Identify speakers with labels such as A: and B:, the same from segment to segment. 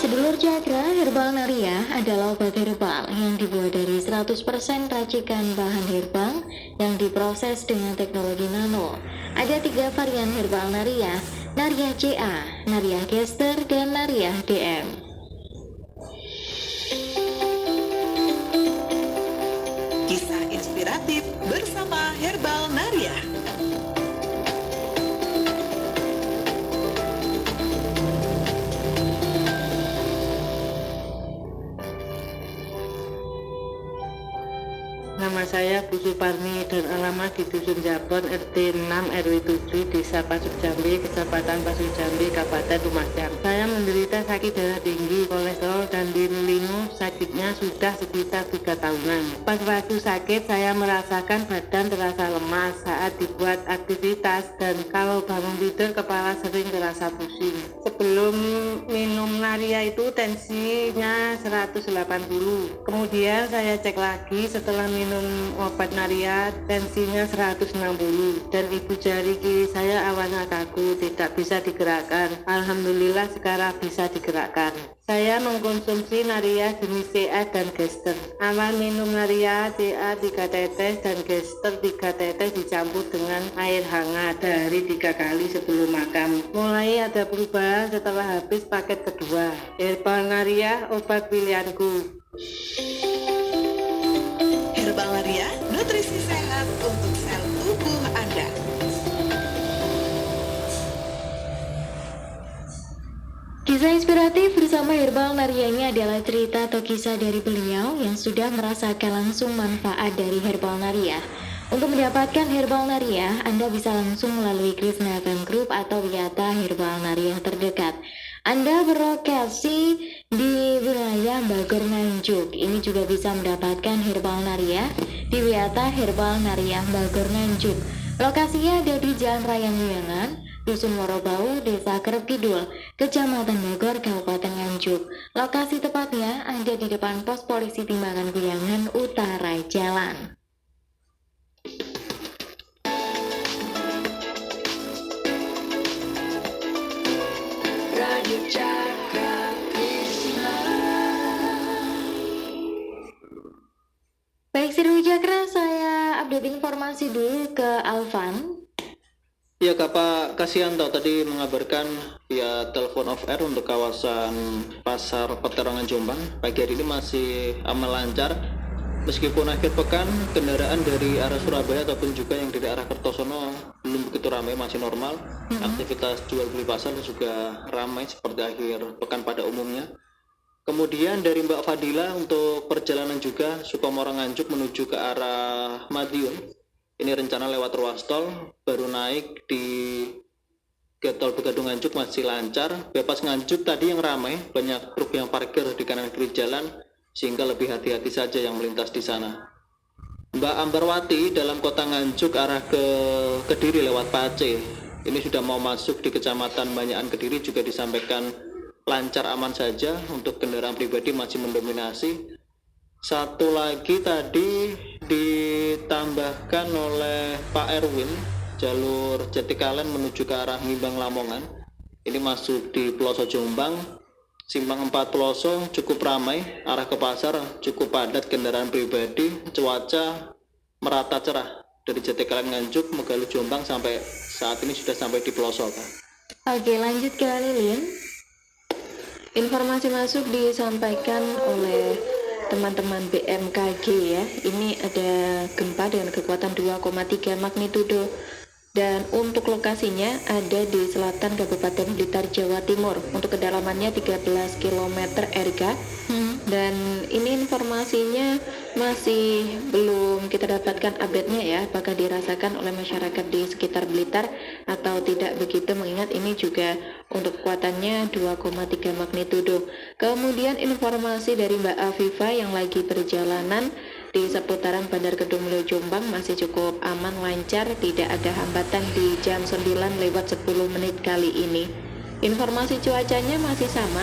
A: Sedulur Cakra, herbal Naria adalah obat herbal yang dibuat dari 100% racikan bahan herbal yang diproses dengan teknologi nano. Ada 3 varian herbal Naria, Naria CA, Naria Gester, dan Naria DM.
B: Kisah inspiratif bersama Herbal Naria.
C: Nama saya Bu Suparni dan alamat di Dusun Jabon, RT 6 RW 7, Desa Pasuk Jambi, Kecamatan Pasuk Jambi, Kabupaten Lumajang. Saya menderita sakit darah tinggi, kolesterol, dan linu. Sakitnya sudah sekitar 3 tahunan. Pas waktu sakit, saya merasakan badan terasa lemas saat dibuat aktivitas, dan kalau bangun tidur kepala sering terasa pusing. Sebelum minum Naria itu tensinya 180. Kemudian saya cek lagi setelah minum obat Naria, tensinya 160, dan ibu jari kiri saya awalnya kaku, tidak bisa digerakkan. Alhamdulillah sekarang bisa digerakkan. Saya mengkonsumsi Naria jenis CA dan Gester. Awal minum Naria CA 3 tetes dan Gester 3 tetes dicampur dengan air hangat dari 3 kali sebelum makan. Mulai ada perubahan setelah habis paket kedua. Herbal Naria, obat pilihanku.
B: Herbal Naria, nutrisi sehat untuk sel tubuh Anda.
A: Kisah inspiratif bersama Herbal Naria ini adalah cerita atau kisah dari beliau yang sudah merasakan langsung manfaat dari Herbal Naria. Untuk mendapatkan Herbal Naria, Anda bisa langsung melalui Krishna FM Group atau Wiyata Herbal Naria terdekat. Anda berlokasi di wilayah Bogor Nganjuk. Ini juga bisa mendapatkan Herbal Naria di Wiyata Herbal Naria Bogor Nganjuk. Lokasinya ada di Jalan Raya Nguyangan, Dusun Morobau, Desa Kerep Kidul, Kecamatan Bogor, Kabupaten Nganjuk. Lokasi tepatnya ada di depan pos polisi Timbangan Guyangan Utara Jalan. Baik, Sedulur Cakra, saya update informasi dulu ke Alvan.
D: Ya, Pak Kasianto tadi mengabarkan via telepon off air untuk kawasan Pasar Peterangan Jombang. Pagi hari ini masih aman lancar. Meskipun akhir pekan kendaraan dari arah Surabaya ataupun juga yang dari arah Kertosono belum begitu ramai, masih normal. Aktivitas jual beli pasar juga ramai seperti akhir pekan pada umumnya. Kemudian dari Mbak Fadila untuk perjalanan juga Sukomoro Nganjuk menuju ke arah Madiun. Ini rencana lewat ruas tol, baru naik di Getol Begadung Nganjuk masih lancar. Bypass Nganjuk tadi yang ramai, banyak truk yang parkir di kanan kiri jalan, sehingga lebih hati-hati saja yang melintas di sana. Mbak Ambarwati dalam kota Nganjuk arah ke Kediri lewat Pace. Ini sudah mau masuk di Kecamatan Banyakan Kediri, juga disampaikan lancar aman saja, untuk kendaraan pribadi masih mendominasi. Satu lagi tadi ditambahkan oleh Pak Erwin, jalur Jatikalen menuju ke arah Ngimbang Lamongan. Ini masuk di Peloso Jombang, Simpang 4 Peloso cukup ramai, arah ke pasar cukup padat kendaraan pribadi. Cuaca merata cerah dari Jatikalen Nganjuk, Megalu Jombang sampai saat ini sudah sampai di Peloso, Pak.
A: Oke, lanjut ke Lilin. Informasi masuk disampaikan oleh teman-teman BMKG ya. Ini ada gempa dengan kekuatan 2,3 magnitudo, dan untuk lokasinya ada di selatan Kabupaten Blitar, Jawa Timur. Untuk kedalamannya 13 km RK. Dan ini informasinya masih belum kita dapatkan update-nya ya, apakah dirasakan oleh masyarakat di sekitar Blitar atau tidak begitu, mengingat ini juga untuk kekuatannya 2,3 magnitudo. Kemudian informasi dari Mbak Afifa yang lagi perjalanan di seputaran Bandar Kedung Mulyo Jombang masih cukup aman, lancar, tidak ada hambatan di jam 9:10 kali ini. Informasi cuacanya masih sama,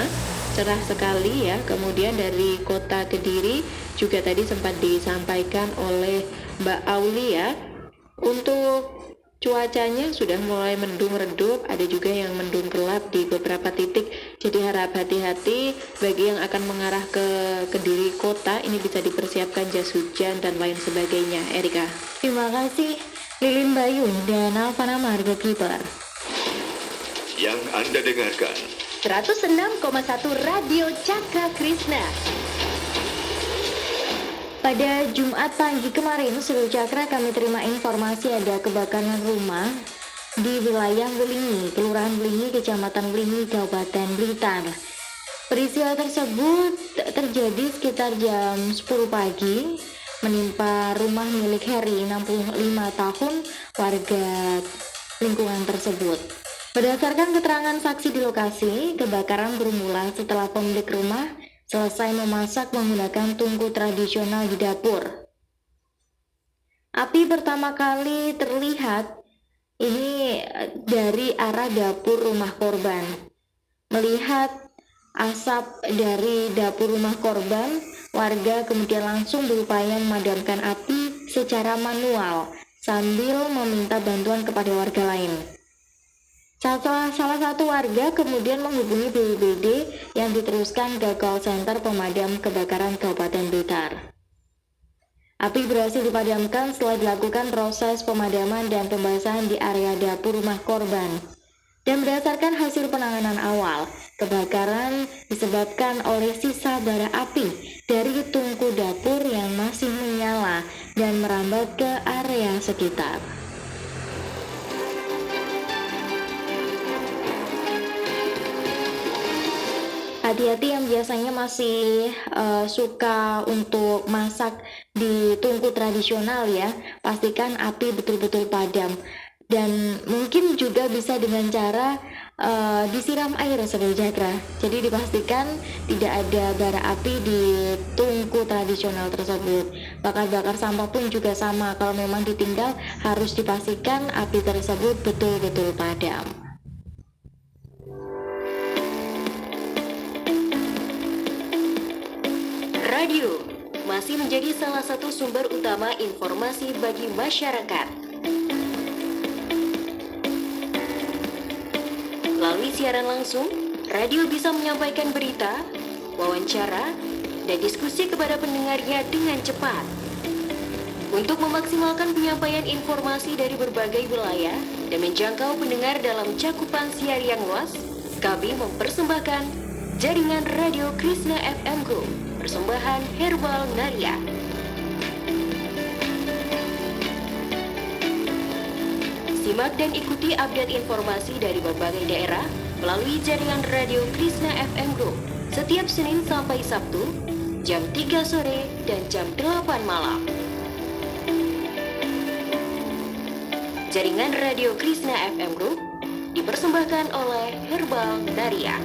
A: cerah sekali ya. Kemudian dari kota Kediri juga tadi sempat disampaikan oleh Mbak Aulia, untuk Cuacanya sudah mulai mendung redup, ada juga yang mendung gelap di beberapa titik. Jadi harap hati-hati bagi yang akan mengarah ke Kediri kota, ini bisa dipersiapkan jas hujan dan lain sebagainya. Erika.
E: Terima kasih Lilin Bayu dan Alvana Marga Kiper.
F: Yang Anda dengarkan
E: 106,1 Radio Cakra Krishna. Pada Jumat pagi kemarin, Seluruh Cakra kami terima informasi ada kebakaran rumah di wilayah Welingi, Kelurahan Welingi, Kecamatan Welingi, Kabupaten Blitar. Peristiwa tersebut terjadi sekitar jam 10 pagi, menimpa rumah milik Heri, 65 tahun, warga lingkungan tersebut. Berdasarkan keterangan saksi di lokasi, kebakaran bermula setelah pemilik rumah selesai memasak menggunakan tungku tradisional di dapur. Api pertama kali terlihat ini dari arah dapur rumah korban. Melihat asap dari dapur rumah korban, warga kemudian langsung berupaya memadamkan api secara manual sambil meminta bantuan kepada warga lain. Salah satu warga kemudian menghubungi BPBD yang diteruskan ke call center pemadam kebakaran Kabupaten Blitar. Api berhasil dipadamkan setelah dilakukan proses pemadaman dan pembasahan di area dapur rumah korban. Dan berdasarkan hasil penanganan awal, kebakaran disebabkan oleh sisa bara api dari tungku dapur yang masih menyala dan merambat ke area sekitar. Hati-hati yang biasanya masih suka untuk masak di tungku tradisional ya, pastikan api betul-betul padam. Dan mungkin juga bisa dengan cara disiram air Saudara Cakra. Jadi dipastikan tidak ada bara api di tungku tradisional tersebut. Bakar-bakar sampah pun juga sama, kalau memang ditinggal harus dipastikan api tersebut betul-betul padam.
G: Radio masih menjadi salah satu sumber utama informasi bagi masyarakat. Melalui siaran langsung, radio bisa menyampaikan berita, wawancara, dan diskusi kepada pendengarnya dengan cepat. Untuk memaksimalkan penyampaian informasi dari berbagai wilayah dan menjangkau pendengar dalam cakupan siar yang luas, kami mempersembahkan jaringan Radio Krishna FM Group. Persembahan Herbal Naria. Simak dan ikuti update informasi dari berbagai daerah melalui jaringan Radio Krishna FM Group setiap Senin sampai Sabtu jam 3 sore dan jam 8 malam. Jaringan Radio Krishna FM Group dipersembahkan oleh Herbal Naria.